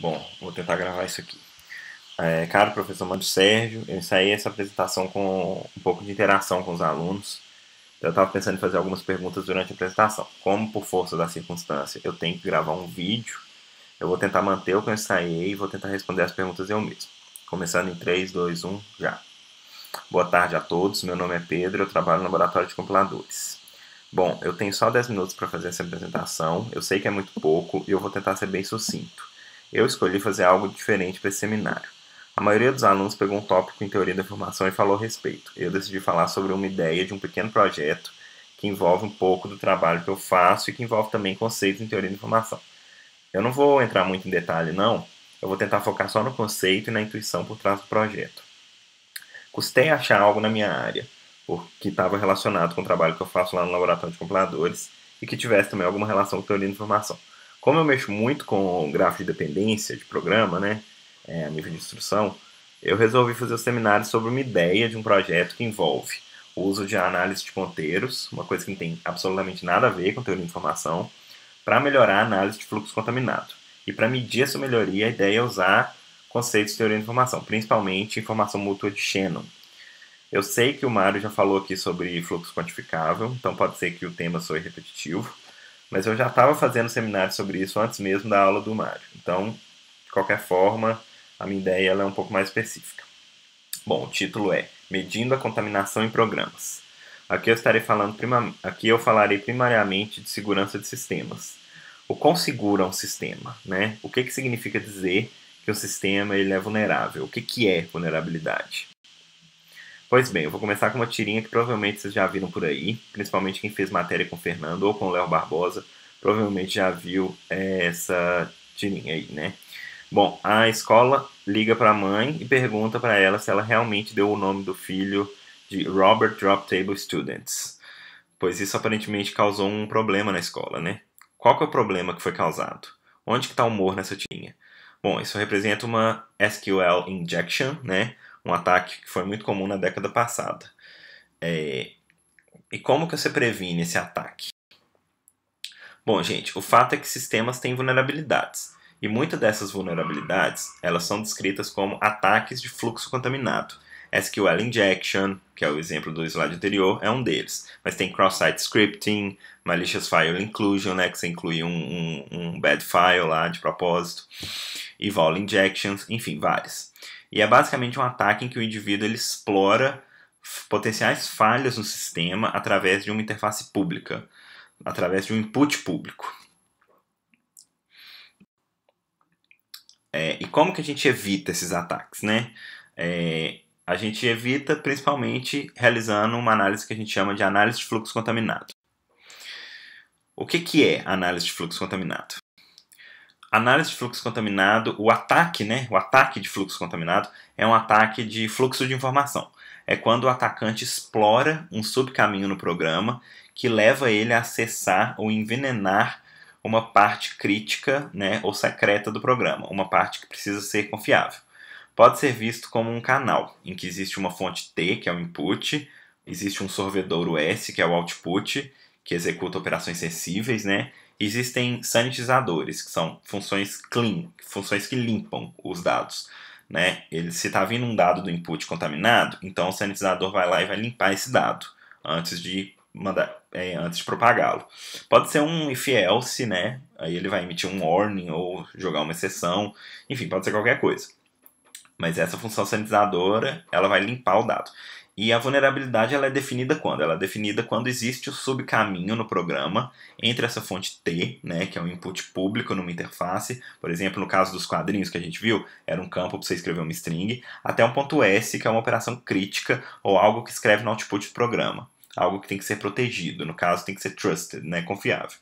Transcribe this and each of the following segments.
Bom, vou tentar gravar isso aqui. Caro professor Mário Sérgio, eu ensaiei essa apresentação com um pouco de interação com os alunos. Eu estava pensando em fazer algumas perguntas durante a apresentação. Como, por força da circunstância, eu tenho que gravar um vídeo, eu vou tentar manter o que eu ensaiei e vou tentar responder as perguntas eu mesmo. Começando em 3, 2, 1, já. Boa tarde a todos, meu nome é Pedro, eu trabalho no laboratório de compiladores. Bom, eu tenho só 10 minutos para fazer essa apresentação, eu sei que é muito pouco e eu vou tentar ser bem sucinto. Eu escolhi fazer algo diferente para esse seminário. A maioria dos alunos pegou um tópico em teoria da informação e falou a respeito. Eu decidi falar sobre uma ideia de um pequeno projeto que envolve um pouco do trabalho que eu faço e que envolve também conceitos em teoria da informação. Eu não vou entrar muito em detalhe, não. Eu vou tentar focar só no conceito e na intuição por trás do projeto. Custei achar algo na minha área, que estava relacionado com o trabalho que eu faço lá no laboratório de compiladores e que tivesse também alguma relação com teoria da informação. Como eu mexo muito com gráfico de dependência de programa, né, a nível de instrução, eu resolvi fazer o seminário sobre uma ideia de um projeto que envolve o uso de análise de ponteiros, uma coisa que não tem absolutamente nada a ver com teoria da informação, para melhorar a análise de fluxo contaminado. E para medir essa melhoria, a ideia é usar conceitos de teoria da informação, principalmente informação mútua de Shannon. Eu sei que o Mário já falou aqui sobre fluxo quantificável, então pode ser que o tema soe repetitivo, mas eu já estava fazendo seminário sobre isso antes mesmo da aula do Mário. Então, de qualquer forma, a minha ideia ela é um pouco mais específica. Bom, o título é Medindo a Contaminação em Programas. Aqui eu falarei primariamente de segurança de sistemas. O quão seguro é um sistema, né? O que significa dizer que o sistema ele é vulnerável? O que é vulnerabilidade? Pois bem, eu vou começar com uma tirinha que provavelmente vocês já viram por aí, principalmente quem fez matéria com o Fernando ou com o Léo Barbosa, provavelmente já viu essa tirinha aí, né? Bom, a escola liga para a mãe e pergunta para ela se ela realmente deu o nome do filho de Robert Drop Table Students, pois isso aparentemente causou um problema na escola, né? Qual que é o problema que foi causado? Onde que está o humor nessa tirinha? Bom, isso representa uma SQL injection, né? Um ataque que foi muito comum na década passada. E como que você previne esse ataque? Bom, gente, o fato é que sistemas têm vulnerabilidades. E muitas dessas vulnerabilidades, elas são descritas como ataques de fluxo contaminado. SQL injection, que é o exemplo do slide anterior, é um deles. Mas tem cross-site scripting, malicious file inclusion, né, que você inclui um bad file lá de propósito, e vol injections, enfim, várias. E é basicamente um ataque em que o indivíduo ele explora potenciais falhas no sistema através de uma interface pública, através de um input público. E como que a gente evita esses ataques, né? A gente evita principalmente realizando uma análise que a gente chama de análise de fluxo contaminado. O que é análise de fluxo contaminado? Análise de fluxo contaminado, o ataque, né? O ataque de fluxo contaminado é um ataque de fluxo de informação. É quando o atacante explora um subcaminho no programa que leva ele a acessar ou envenenar uma parte crítica, né, ou secreta do programa, uma parte que precisa ser confiável. Pode ser visto como um canal, em que existe uma fonte T, que é o input, existe um sorvedouro S, que é o output, que executa operações sensíveis, né? Existem sanitizadores, que são funções clean, funções que limpam os dados, né? Se está vindo um dado do input contaminado, então o sanitizador vai lá e vai limpar esse dado antes de propagá-lo. Pode ser um if-else, né? Aí ele vai emitir um warning ou jogar uma exceção, enfim, pode ser qualquer coisa. Mas essa função sanitizadora, ela vai limpar o dado. E a vulnerabilidade ela é definida quando? Ela é definida quando existe o subcaminho no programa entre essa fonte T, né, que é um input público numa interface, por exemplo, no caso dos quadrinhos que a gente viu, era um campo para você escrever uma string, até um ponto S, que é uma operação crítica ou algo que escreve no output do programa. Algo que tem que ser protegido, no caso tem que ser trusted, né, confiável,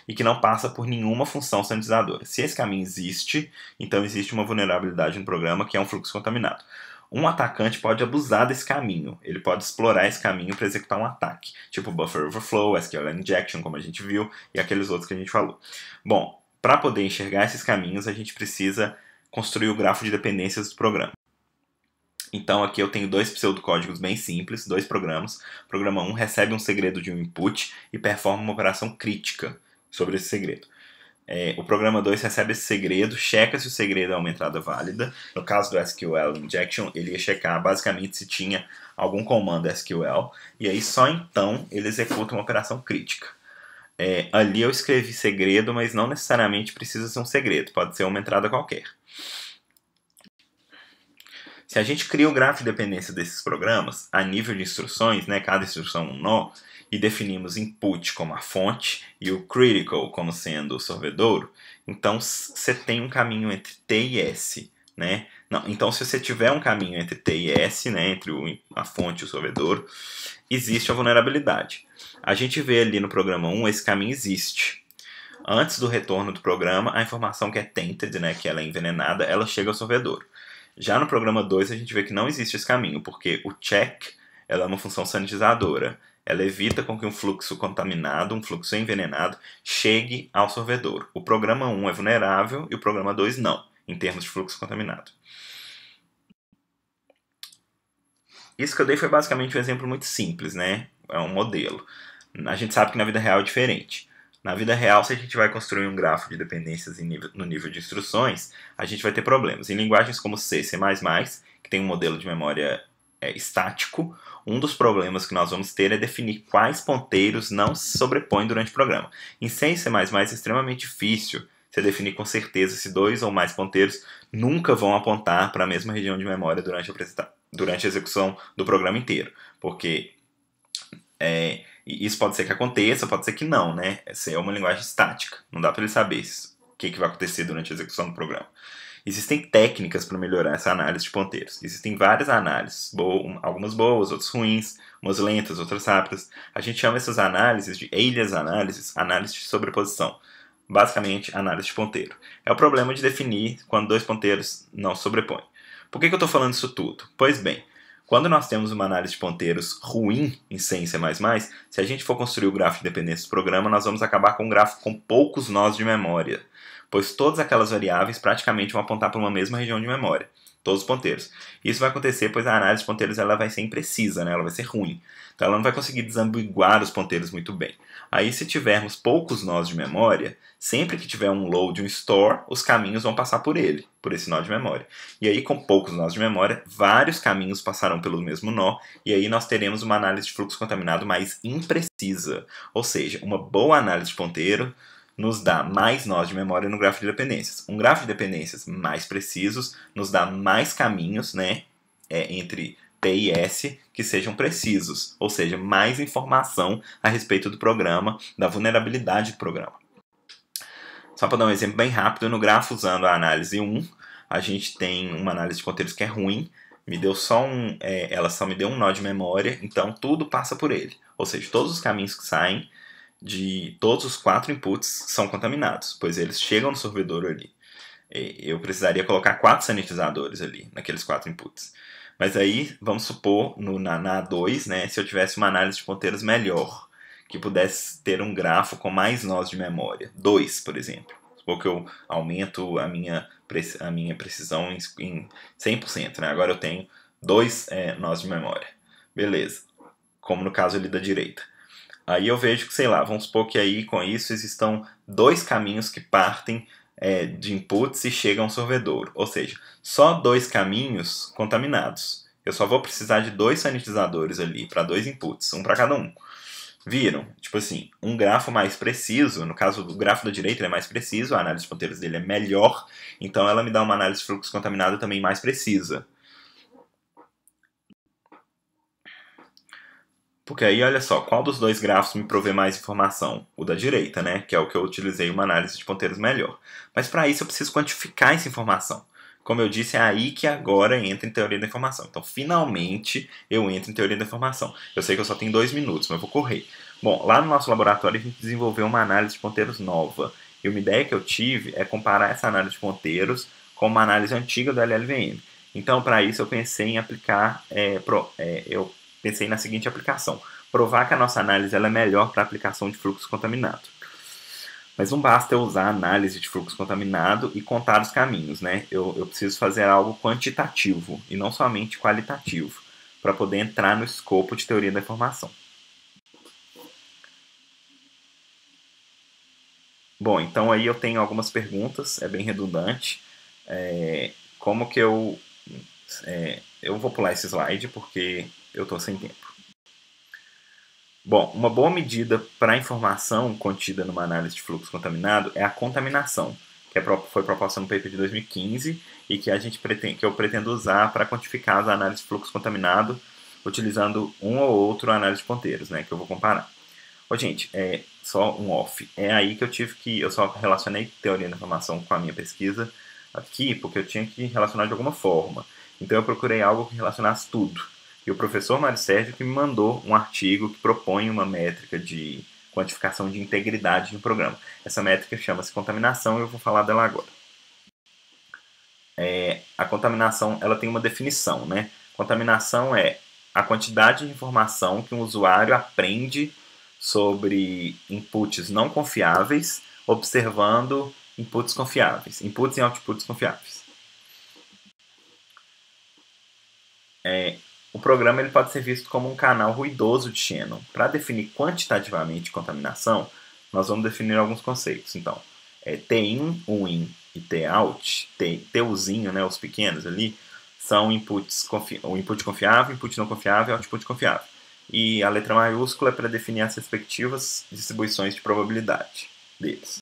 e que não passa por nenhuma função sanitizadora. Se esse caminho existe, então existe uma vulnerabilidade no programa que é um fluxo contaminado. Um atacante pode abusar desse caminho, ele pode explorar esse caminho para executar um ataque, tipo buffer overflow, SQL injection, como a gente viu, e aqueles outros que a gente falou. Bom, para poder enxergar esses caminhos, a gente precisa construir o grafo de dependências do programa. Então aqui eu tenho dois pseudocódigos bem simples, dois programas. O programa 1 recebe um segredo de um input e performa uma operação crítica sobre esse segredo. O programa 2 recebe esse segredo, checa se o segredo é uma entrada válida. No caso do SQL Injection, ele ia checar basicamente se tinha algum comando SQL, e aí só então ele executa uma operação crítica. Ali eu escrevi segredo, mas não necessariamente precisa ser um segredo, pode ser uma entrada qualquer. Se a gente cria o grafo de dependência desses programas, a nível de instruções, né, cada instrução um nó, e definimos input como a fonte e o critical como sendo o sorvedouro, então você tem um caminho entre T e S. Né? Não, então, se você tiver um caminho entre T e S, né, entre a fonte e o sorvedouro, existe a vulnerabilidade. A gente vê ali no programa 1, esse caminho existe. Antes do retorno do programa, a informação que é tainted, né, que ela é envenenada, ela chega ao sorvedouro. Já no programa 2, a gente vê que não existe esse caminho, porque o check ela é uma função sanitizadora. Ela evita com que um fluxo contaminado, um fluxo envenenado, chegue ao sorvedouro. O programa 1 é vulnerável e o programa 2 não, em termos de fluxo contaminado. Isso que eu dei foi basicamente um exemplo muito simples, né? É um modelo. A gente sabe que na vida real é diferente. Na vida real, se a gente vai construir um grafo de dependências no nível de instruções, a gente vai ter problemas. Em linguagens como C, C++, que tem um modelo de memória estático, um dos problemas que nós vamos ter é definir quais ponteiros não se sobrepõem durante o programa. Em C e C++ é extremamente difícil você definir com certeza se 2 ou mais ponteiros nunca vão apontar para a mesma região de memória durante a execução do programa inteiro. Porque isso pode ser que aconteça, pode ser que não, né? Essa é uma linguagem estática. Não dá para ele saber o que vai acontecer durante a execução do programa. Existem técnicas para melhorar essa análise de ponteiros. Existem várias análises, algumas boas, outras ruins, umas lentas, outras rápidas. A gente chama essas análises de alias análises, análise de sobreposição. Basicamente, análise de ponteiro. É o problema de definir quando dois ponteiros não se sobrepõem. Por que eu estou falando isso tudo? Pois bem, quando nós temos uma análise de ponteiros ruim em C e C++, se a gente for construir o grafo de dependência do programa, nós vamos acabar com um gráfico com poucos nós de memória, pois todas aquelas variáveis praticamente vão apontar para uma mesma região de memória, todos os ponteiros. Isso vai acontecer pois a análise de ponteiros ela vai ser imprecisa, né? Ela vai ser ruim. Então ela não vai conseguir desambiguar os ponteiros muito bem. Aí se tivermos poucos nós de memória, sempre que tiver um load, um store, os caminhos vão passar por ele, por esse nó de memória. E aí com poucos nós de memória, vários caminhos passarão pelo mesmo nó, e aí nós teremos uma análise de fluxo contaminado mais imprecisa. Ou seja, uma boa análise de ponteiro nos dá mais nós de memória no grafo de dependências. Um grafo de dependências mais precisos nos dá mais caminhos, né, entre T e S que sejam precisos, ou seja, mais informação a respeito do programa, da vulnerabilidade do programa. Só para dar um exemplo bem rápido, no grafo usando a análise 1, a gente tem uma análise de ponteiros que é ruim, ela só me deu um nó de memória, então tudo passa por ele. Ou seja, todos os caminhos que saem de todos os 4 inputs são contaminados, pois eles chegam no sorvedor ali. Eu precisaria colocar 4 sanitizadores ali, naqueles 4 inputs. Mas aí, vamos supor, na A2, né, se eu tivesse uma análise de ponteiros melhor, que pudesse ter um grafo com mais nós de memória, 2, por exemplo. Supor que eu aumento a minha precisão em 100%, né? Agora eu tenho 2 nós de memória. Beleza. Como no caso ali da direita. Aí eu vejo que, sei lá, vamos supor que aí com isso existam 2 caminhos que partem de inputs e chegam ao sorvedouro. Ou seja, só 2 caminhos contaminados. Eu só vou precisar de 2 sanitizadores ali para 2 inputs, um para cada um. Viram? Tipo assim, um grafo mais preciso, no caso do grafo da direita ele é mais preciso, a análise de ponteiros dele é melhor, então ela me dá uma análise de fluxo contaminado também mais precisa. Porque aí, olha só, qual dos 2 grafos me provê mais informação? O da direita, né? Que é o que eu utilizei uma análise de ponteiros melhor. Mas para isso eu preciso quantificar essa informação. Como eu disse, é aí que agora entra em teoria da informação. Então, finalmente, eu entro em teoria da informação. Eu sei que eu só tenho 2 minutos, mas eu vou correr. Bom, lá no nosso laboratório a gente desenvolveu uma análise de ponteiros nova. E uma ideia que eu tive é comparar essa análise de ponteiros com uma análise antiga do LLVM. Então, para isso, eu pensei em aplicar... eu pensei na seguinte aplicação: provar que a nossa análise ela é melhor para a aplicação de fluxo contaminado. Mas não basta eu usar a análise de fluxo contaminado e contar os caminhos, né? Eu preciso fazer algo quantitativo e não somente qualitativo, para poder entrar no escopo de teoria da informação. Bom, então aí eu tenho algumas perguntas, é bem redundante. Como que eu vou pular esse slide porque eu estou sem tempo. Bom, uma boa medida para a informação contida numa análise de fluxo contaminado é a contaminação, que foi proposta no paper de 2015 e que que eu pretendo usar para quantificar as análises de fluxo contaminado utilizando um ou outro análise de ponteiros, né, que eu vou comparar. Ô, gente, só um off. É aí que eu só relacionei teoria da informação com a minha pesquisa aqui, porque eu tinha que relacionar de alguma forma. Então eu procurei algo que relacionasse tudo. E o professor Mário Sérgio que me mandou um artigo que propõe uma métrica de quantificação de integridade de um programa. Essa métrica chama-se contaminação e eu vou falar dela agora. A contaminação ela tem uma definição, né? Contaminação é a quantidade de informação que um usuário aprende sobre inputs não confiáveis, observando inputs confiáveis, inputs e outputs confiáveis. O programa ele pode ser visto como um canal ruidoso de Shannon. Para definir quantitativamente contaminação, nós vamos definir alguns conceitos. Então, T-in, U-in e T-out, T-uzinho, né, os pequenos ali, são o input confiável, input não confiável e output confiável. E a letra maiúscula é para definir as respectivas distribuições de probabilidade deles.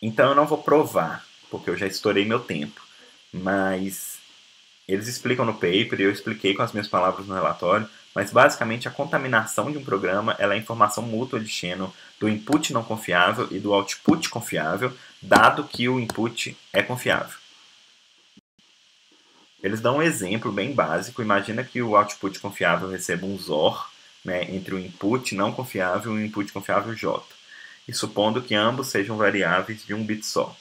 Então eu não vou provar, porque eu já estourei meu tempo, mas eles explicam no paper e eu expliquei com as minhas palavras no relatório, mas basicamente a contaminação de um programa ela é a informação mútua de Shannon do input não confiável e do output confiável, dado que o input é confiável. Eles dão um exemplo bem básico. Imagina que o output confiável receba um XOR, né, entre o input não confiável e o input confiável J, e supondo que ambos sejam variáveis de um bit só.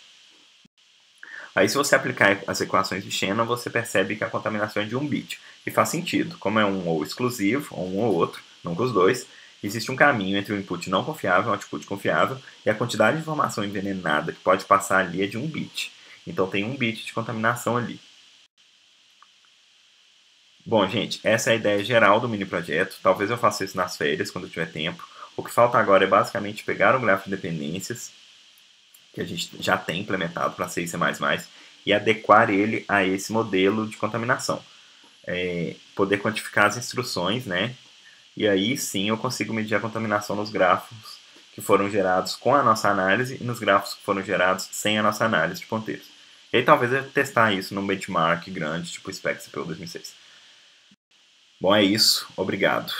Aí, se você aplicar as equações de Shannon, você percebe que a contaminação é de um bit. E faz sentido. Como é um ou exclusivo, ou um ou outro, nunca os dois, existe um caminho entre o input não confiável e o output confiável, e a quantidade de informação envenenada que pode passar ali é de um bit. Então, tem um bit de contaminação ali. Bom, gente, essa é a ideia geral do mini projeto. Talvez eu faça isso nas férias, quando eu tiver tempo. O que falta agora é basicamente pegar o gráfico de dependências, que a gente já tem implementado para C e C++, e adequar ele a esse modelo de contaminação. Poder quantificar as instruções, né? E aí sim eu consigo medir a contaminação nos gráficos que foram gerados com a nossa análise e nos gráficos que foram gerados sem a nossa análise de ponteiros. E aí talvez eu testar isso num benchmark grande, tipo o SPEC CPU 2006. Bom, é isso. Obrigado.